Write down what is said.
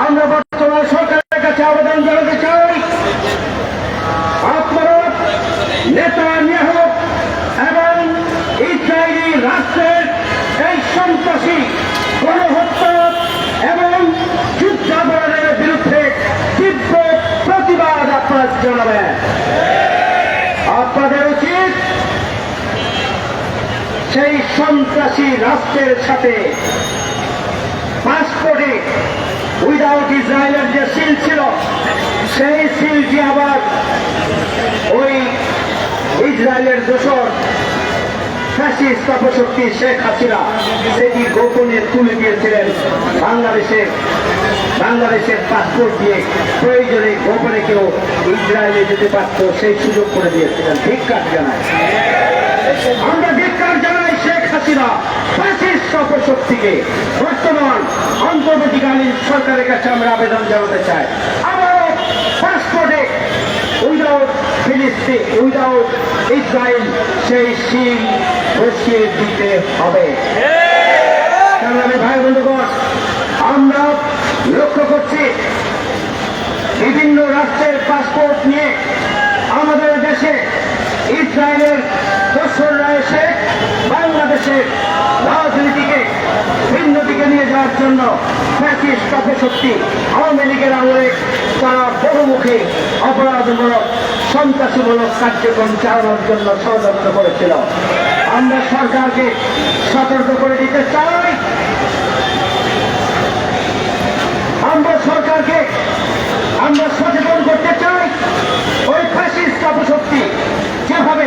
আমরা বর্তমান সরকারের কাছে আবেদন জানাতে চাই, আপনারা নেতানিয়াহু এবং ইসরায়েলি রাষ্ট্রের এই সন্ত্রাসী গণহত্যা এবং যুদ্ধাপরাধের বিরুদ্ধে তীব্র প্রতিবাদ আপনারা জানাবেন। আপনাদের উচিত সেই সন্ত্রাসী রাষ্ট্রের সাথে পাসপোর্টে উইদাউট ইসরায়েলের যে সিল ছিল, সেই সিলটি আবার ওই ইসরায়েলের দোসর ফ্যাসিস্ট অপশক্তি শেখ হাসিনা সেটি গোপনে তুলে দিয়েছিলেন বাংলাদেশের পাসপোর্ট দিয়ে প্রয়োজনে গোপনে কেউ ইসরায়েলে যেতে পারত সেই সুযোগ করে দিয়েছিলেন। ধিক্কার জানাই, আমরা ধিক্কার জানাই শেখ হাসিনা ফ্যাসিস্ট অপশক্তিকে। বর্তমান অন্তর্বর্তীকালীন সরকারের কাছে আমরা আবেদন জানাতে চাই, আবারও পাসপোর্টে উইদাউট ফিলিস্তিন উইদাউট ইসরায়েল সেই সিল বসিয়ে দিতে হবে। সংগ্রামী ভাই বন্ধুগণ, আমরা লক্ষ্য করছি বিভিন্ন রাষ্ট্রের পাসপোর্ট নিয়ে আমাদের দেশে ইসরায়েলের দোসররা এসে বাংলাদেশের রাজনীতিকে ভিন্ন দিকে নিয়ে যাওয়ার জন্য ফ্যাসিস্ট অপশক্তি আওয়ামী লীগের আমলে তারা বহুমুখী অপরাধমূলক সন্ত্রাসীমূলক কার্যক্রম চালানোর জন্য ষড়যন্ত্র করেছিল। আমরা সরকারকে সতর্ক করে দিতে চাই, আমরা সচেতন করতে চাই, ওই ফ্যাসিস্ট অপশক্তি যেভাবে